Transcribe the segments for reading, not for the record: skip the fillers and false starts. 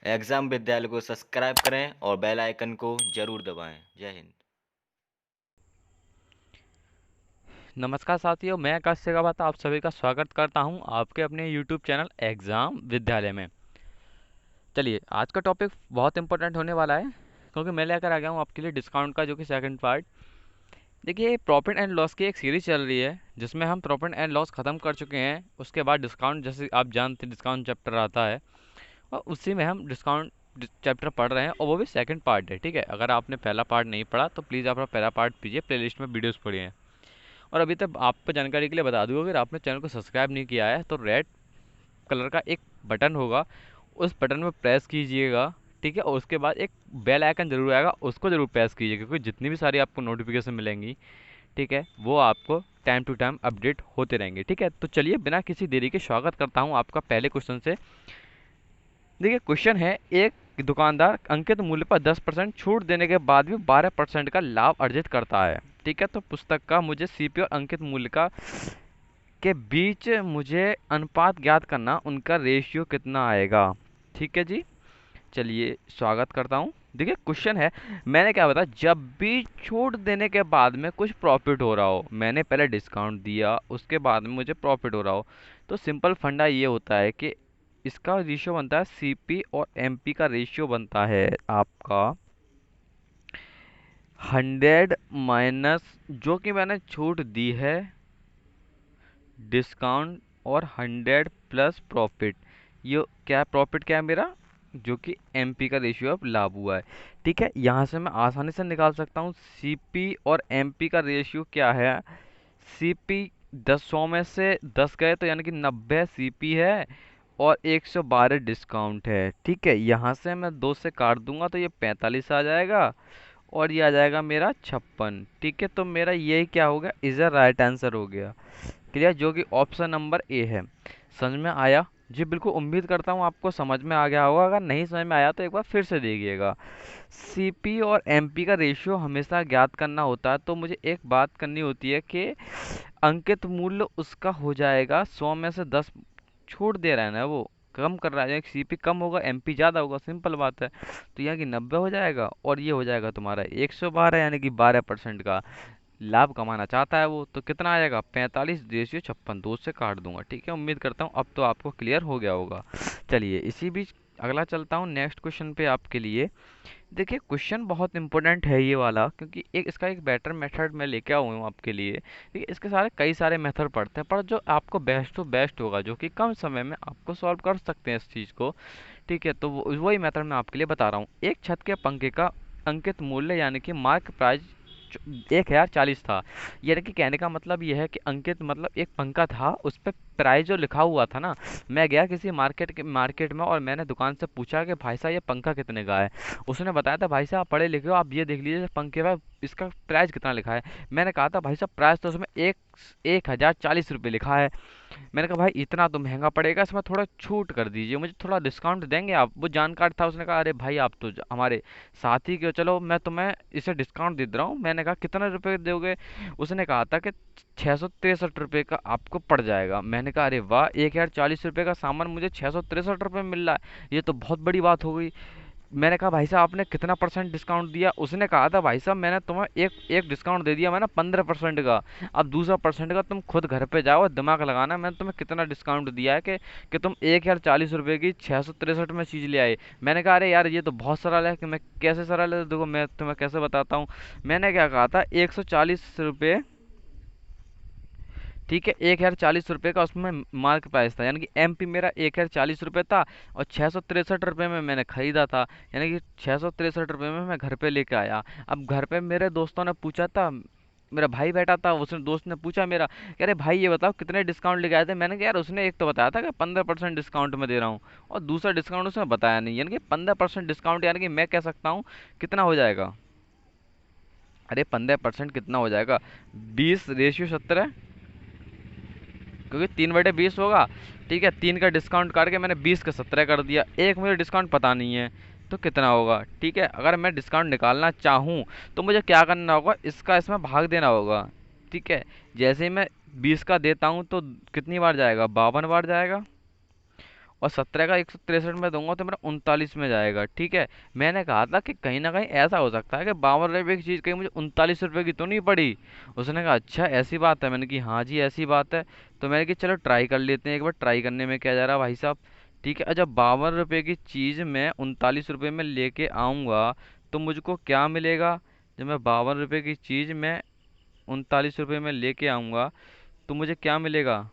Exam विद्यालय को subscribe करें और बेल आइकन को जरूर दबाएं। जय हिंद। नमस्कार साथियों, मैं आकाश शेखावत आप सभी का स्वागत करता हूं आपके अपने YouTube चैनल एग्ज़ाम विद्यालय में। चलिए, आज का टॉपिक बहुत इंपॉर्टेंट होने वाला है क्योंकि मैं लेकर आ गया हूं आपके लिए डिस्काउंट का जो कि सेकंड पार्ट। देखिए, प्रॉफिट एंड लॉस की एक सीरीज चल रही है जिसमें हम प्रॉफिट एंड लॉस ख़त्म कर चुके हैं। उसके बाद डिस्काउंट, जैसे आप जानते हैं, डिस्काउंट चैप्टर आता है और उसी में हम डिस्काउंट चैप्टर पढ़ रहे हैं और वो भी सेकंड पार्ट है। ठीक है, अगर आपने पहला पार्ट नहीं पढ़ा तो प्लीज़ आप पहला पार्ट पीजिए, प्लेलिस्ट में वीडियोज़ पढ़िए। और अभी तक आपको जानकारी के लिए बता दूँ, अगर आपने चैनल को सब्सक्राइब नहीं किया है तो रेड कलर का एक बटन होगा, उस बटन में प्रेस कीजिएगा। ठीक है, और उसके बाद एक बेल आइकन जरूर आएगा, उसको जरूर प्रेस कीजिएगा क्योंकि जितनी भी सारी आपको नोटिफिकेशन मिलेंगी, ठीक है, वो आपको टाइम टू टाइम अपडेट होते रहेंगे। ठीक है, तो चलिए बिना किसी देरी के स्वागत करता हूँ आपका पहले क्वेश्चन से। देखिए, क्वेश्चन है, एक दुकानदार अंकित मूल्य पर 10% छूट देने के बाद भी 12% का लाभ अर्जित करता है। ठीक है, तो पुस्तक का मुझे सीपी और अंकित मूल्य का के बीच मुझे अनुपात ज्ञात करना, उनका रेशियो कितना आएगा। ठीक है जी, चलिए स्वागत करता हूँ। देखिए, क्वेश्चन है, मैंने क्या बताया, जब भी छूट देने के बाद में कुछ प्रॉफिट हो रहा हो, मैंने पहले डिस्काउंट दिया उसके बाद में मुझे प्रॉफिट हो रहा हो, तो सिंपल फंडा ये होता है कि इसका रेशियो बनता है, सीपी और एमपी का रेशियो बनता है आपका 100 माइनस जो कि मैंने छूट दी है, डिस्काउंट, और 100 प्लस प्रॉफिट। ये क्या प्रॉफिट, क्या है मेरा, जो कि एमपी का रेशियो अब लाभ हुआ है। ठीक है, यहाँ से मैं आसानी से निकाल सकता हूँ सीपी और एमपी का रेशियो क्या है। सीपी 100 में से 10 गए तो यानी कि 90 सीपी है और 112 डिस्काउंट है। ठीक है, यहाँ से मैं 2 से काट दूंगा तो ये 45 आ जाएगा और ये आ जाएगा मेरा 56। ठीक है, तो मेरा यही क्या हो गया, इज अ राइट आंसर हो गया। क्लियर, जो कि ऑप्शन नंबर ए है। समझ में आया जी? बिल्कुल उम्मीद करता हूँ आपको समझ में आ गया होगा। अगर नहीं समझ में आया तो एक बार फिर से देखिएगा। सीपी और एमपी का रेशियो हमेशा ज्ञात करना होता है, तो मुझे एक बात करनी होती है कि अंकित मूल्य उसका हो जाएगा 100 में से 10 छूट दे रहा है ना, वो कम कर रहा है, सीपी कम होगा एमपी ज़्यादा होगा, सिंपल बात है। तो यहाँ की 90 हो जाएगा और ये हो जाएगा तुम्हारा 112, यानी कि 12% का लाभ कमाना चाहता है वो। तो कितना आएगा, 45 रेशियो 56, 2 से काट दूंगा। ठीक है, उम्मीद करता हूँ अब तो आपको क्लियर हो गया होगा। चलिए, इसी बीच अगला चलता हूँ नेक्स्ट क्वेश्चन पे आपके लिए। देखिए, क्वेश्चन बहुत इंपॉर्टेंट है ये वाला, क्योंकि एक इसका एक बेटर मेथड मैं लेके आया हूँ आपके लिए। देखिए, इसके सारे कई सारे मेथड पढ़ते हैं, पर जो आपको बेस्ट टू बेस्ट होगा, जो कि कम समय में आपको सॉल्व कर सकते हैं इस चीज़ को। ठीक है, तो वही मेथड मैं आपके लिए बता रहा हूँ। एक छत के पंखे का अंकित मूल्य यानी कि मार्क प्राइस 1040 था। यानी कि कहने का मतलब यह है कि अंकित मतलब एक पंखा था, उस पर प्राइस जो लिखा हुआ था ना, मैं गया किसी मार्केट में और मैंने दुकान से पूछा कि भाई साहब ये पंखा कितने का है। उसने बताया था, भाई साहब आप पढ़े लिखे हो, आप ये देख लीजिए पंखे का इसका प्राइस कितना लिखा है। मैंने कहा था, भाई साहब प्राइस तो उसमें 1040 रुपये लिखा है। मैंने कहा, भाई इतना तो महंगा पड़ेगा, इसमें थोड़ा छूट कर दीजिए, मुझे थोड़ा डिस्काउंट देंगे आप। वो जानकार था, उसने कहा, अरे भाई आप तो हमारे साथी के हो, चलो मैं तुम्हें इसे डिस्काउंट दे दे रहा हूँ। मैंने कहा, कितने रुपए दोगे। उसने कहा था कि 663 रुपये का आपको पड़ जाएगा। मैंने कहा, अरे वाह, 1040 रुपये का सामान मुझे 663 रुपये में मिल रहा है, ये तो बहुत बड़ी बात हो गई। मैंने कहा, भाई साहब आपने कितना परसेंट डिस्काउंट दिया। उसने कहा था, भाई साहब मैंने तुम्हें एक एक डिस्काउंट दे दिया, मैंने 15% का। अब दूसरा परसेंट का तुम खुद घर पे जाओ, दिमाग लगाना, मैंने तुम्हें कितना डिस्काउंट दिया है कि तुम 1040 रुपये की 663 में चीज़ ले आए। मैंने कहा, अरे यार ये तो बहुत सरल है, कि मैं कैसे सरल है, देखो मैं तुम्हें कैसे बताता हूँ। मैंने क्या कहा था, 140 रुपये। ठीक है, 1040 रुपये का उसमें मार्क प्राइस था, यानी कि एमपी मेरा 1040 रुपये था और 663 रुपये में मैंने खरीदा था। यानी कि 663 रुपये में मैं घर पे लेके आया। अब घर पे मेरे दोस्तों ने पूछा था, मेरा भाई बैठा था, उसने दोस्त ने पूछा मेरा, कह रहे भाई ये बताओ कितने डिस्काउंट लेके आए थे। मैंने कहा, यार उसने एक तो बताया था कि 15% डिस्काउंट में दे रहा हूँ, और दूसरा डिस्काउंट उसने बताया नहीं, यानी कि 15% डिस्काउंट, यानी कि मैं कह सकता हूँ कितना हो जाएगा। अरे 15% कितना हो जाएगा, 20:17, क्योंकि 3/20 होगा। ठीक है, 3 का डिस्काउंट काट के मैंने 20 का 17 कर दिया। एक मुझे डिस्काउंट पता नहीं है तो कितना होगा। ठीक है, अगर मैं डिस्काउंट निकालना चाहूँ तो मुझे क्या करना होगा, इसका इसमें भाग देना होगा। ठीक है, जैसे ही मैं 20 का देता हूँ तो कितनी बार जाएगा, 52 बार जाएगा। और 17 का 163 में दूंगा तो मेरा 39 में जाएगा। ठीक है, मैंने कहा था कि कहीं ना कहीं ऐसा हो सकता है कि 52 रुपये की चीज़ कहीं मुझे 39 रुपये की तो नहीं पड़ी। उसने कहा अच्छा ऐसी बात है, मैंने कि हाँ जी ऐसी बात है। तो मैंने कि चलो ट्राई कर लेते हैं एक बार, ट्राई करने में क्या जा रहा है भाई साहब। ठीक है, जब 52 रुपये की चीज़ मैं 39 रुपये में लेके आऊँगा तो मुझको क्या मिलेगा। जब मैं 52 रुपये की चीज़ मैं 39 रुपये में लेके आऊँगा तो मुझे क्या मिलेगा।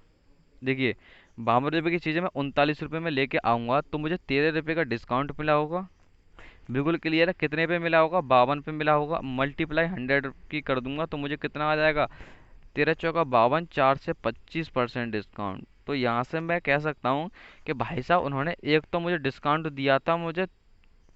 देखिए, 52 रुपये की चीज़ें मैं 39 रुपये में लेके आऊँगा तो मुझे 13 रुपये का डिस्काउंट मिला होगा। बिल्कुल क्लियर है, कितने पे मिला होगा, 52 पे मिला होगा। मल्टीप्लाई 100 की कर दूंगा तो मुझे कितना आ जाएगा, 13 चौका 52, 4 से 25% डिस्काउंट। तो यहाँ से मैं कह सकता हूँ कि भाई साहब उन्होंने एक तो मुझे डिस्काउंट दिया था मुझे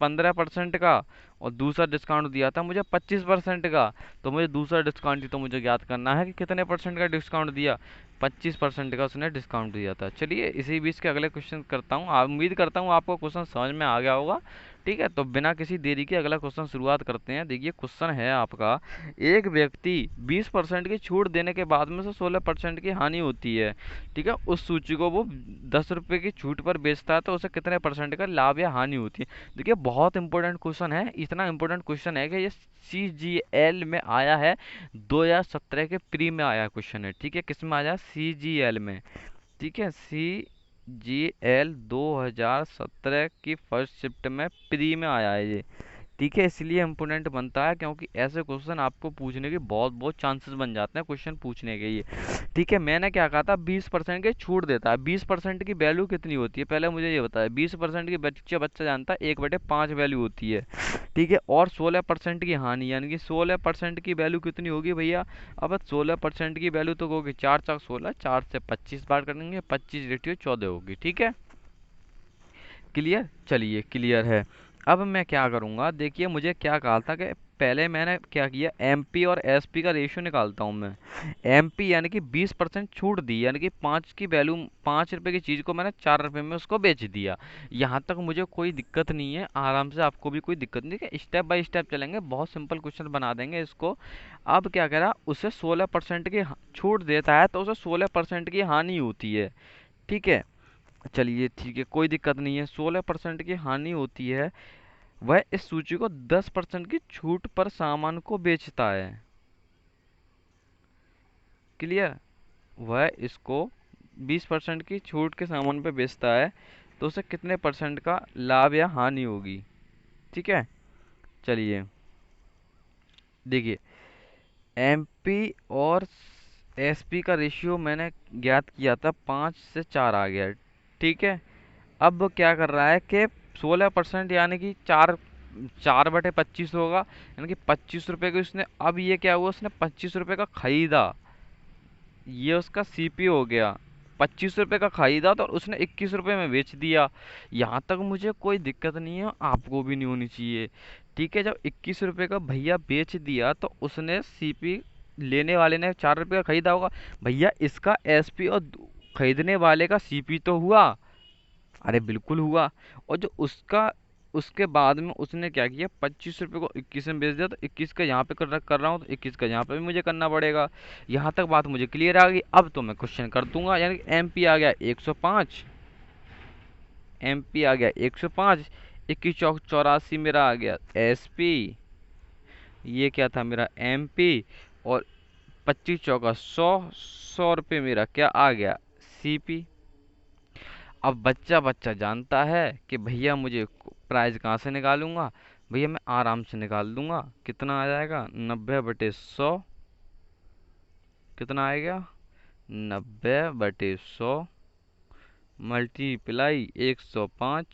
15% का, और दूसरा डिस्काउंट दिया था मुझे 25% का। तो मुझे दूसरा डिस्काउंट ही तो मुझे याद करना है कि कितने परसेंट का डिस्काउंट दिया। 25% का उसने डिस्काउंट दिया था। चलिए इसी बीच के अगले क्वेश्चन करता हूँ, उम्मीद करता हूँ आपको क्वेश्चन समझ में आ गया होगा। ठीक है, तो बिना किसी देरी के अगला क्वेश्चन शुरुआत करते हैं। देखिए क्वेश्चन है आपका, एक व्यक्ति 20% की छूट देने के बाद में से 16% की हानि होती है। ठीक है, उस सूची को वो 10 रुपये की छूट पर बेचता है तो उसे कितने परसेंट का लाभ या हानि होती है। देखिए बहुत इंपॉर्टेंट क्वेश्चन है, इतना इंपॉर्टेंट क्वेश्चन है कि ये CGL में आया है, 2017 के प्री में आया क्वेश्चन है। ठीक है, किस में आया, CGL में। ठीक है, CGL 2017 की फर्स्ट शिफ्ट में प्री में आया है ये। ठीक है, इसलिए इम्पोर्टेंट बनता है क्योंकि ऐसे क्वेश्चन आपको पूछने के बहुत बहुत चांसेस बन जाते हैं क्वेश्चन पूछने के ये। ठीक है, मैंने क्या कहा था, 20% की छूट देता है। 20% की वैल्यू कितनी होती है, पहले मुझे ये बताया। 20% की बच्चा बच्चा जानता है 1/5 वैल्यू होती है। ठीक है, और 16% की हानि, यानी कि 16% की वैल्यू कितनी होगी भैया। अब 16% की वैल्यू तो होगी 4 × 16, 4 से 25 बार करेंगे, 25/14 होगी। ठीक है, क्लियर, चलिए क्लियर है। अब मैं क्या करूँगा, देखिए मुझे क्या कहा था कि पहले मैंने क्या किया, एमपी और एसपी का रेशियो निकालता हूँ मैं। एमपी यानी कि 20% छूट दी, यानी कि 5 की वैल्यू, 5 रुपए की चीज़ को मैंने 4 रुपए में उसको बेच दिया। यहाँ तक मुझे कोई दिक्कत नहीं है, आराम से आपको भी कोई दिक्कत नहीं है, स्टेप बाय स्टेप चलेंगे, बहुत सिंपल क्वेश्चन बना देंगे इसको। अब क्या करा, उसे 16% की छूट देता है तो उसे 16% की हानि होती है। ठीक है, चलिए ठीक है, कोई दिक्कत नहीं है, 16% की हानि होती है। वह इस सूची को 10% की छूट पर सामान को बेचता है। क्लियर, वह इसको 20% की छूट के सामान पे बेचता है तो उसे कितने परसेंट का लाभ या हानि होगी। ठीक है, चलिए देखिए, एमपी और एसपी का रेशियो मैंने ज्ञात किया था, 5 से 4 आ गया। ठीक है, अब क्या कर रहा है कि 16% यानी कि 4/25 होगा, यानी कि 25 रुपए की उसने, अब ये क्या हुआ, उसने 25 रुपए का खरीदा, ये उसका सीपी हो गया। 25 रुपए का खरीदा तो उसने 21 रुपए में बेच दिया। यहाँ तक मुझे कोई दिक्कत नहीं है, आपको भी नहीं होनी चाहिए। ठीक है, जब 21 रुपए का भैया बेच दिया तो उसने सीपी, लेने वाले ने 4 रुपए का खरीदा होगा, भैया इसका एसपी और खरीदने वाले का सीपी तो हुआ। अरे बिल्कुल हुआ। और जो उसका, उसके बाद में उसने क्या किया, 25 रुपये को 21 में बेच दिया, तो 21 का यहाँ पे कर रहा हूँ तो 21 का यहाँ पे भी मुझे करना पड़ेगा। यहाँ तक बात मुझे क्लियर आ गई। अब तो मैं क्वेश्चन कर दूंगा, यानी कि एमपी आ गया 105, एमपी आ गया 105, 21 चौक 84 मेरा आ गया एसपी, ये क्या था मेरा एमपी, और 25 चौका 100, 100 रुपये मेरा क्या आ गया, सीपी। अब बच्चा बच्चा जानता है कि भैया मुझे प्राइस कहाँ से निकालूंगा। भैया मैं आराम से निकाल दूंगा, कितना आ जाएगा, 90/100, कितना आएगा, 90/100 मल्टीप्लाई 105।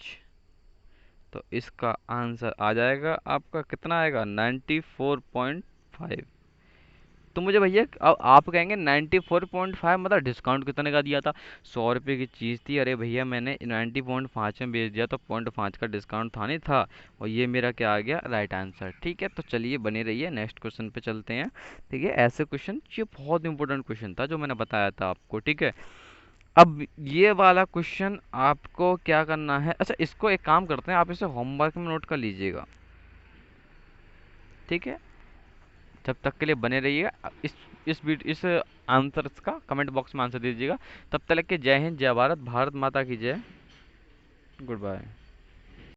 तो इसका आंसर आ जाएगा आपका, कितना आएगा, 94.5। तो मुझे भैया, अब आप कहेंगे 94.5 मतलब डिस्काउंट कितने का दिया था, 100 रुपये की चीज़ थी, अरे भैया मैंने 90.5 में बेच दिया तो 0.5 का डिस्काउंट था नहीं था। और ये मेरा क्या आ गया, राइट आंसर। ठीक है, तो चलिए बने रहिए, नेक्स्ट क्वेश्चन पे चलते हैं। ठीक है, ऐसे क्वेश्चन, ये बहुत इंपॉर्टेंट क्वेश्चन था जो मैंने बताया था आपको। ठीक है, अब ये वाला क्वेश्चन आपको क्या करना है, अच्छा इसको एक काम करते हैं, आप इसे होमवर्क में नोट कर लीजिएगा। ठीक है, जब तक के लिए बने रहिएगा, इस आंसर का कमेंट बॉक्स में आंसर दीजिएगा। तब तक के जय हिंद, जय भारत, भारत माता की जय। Good bye.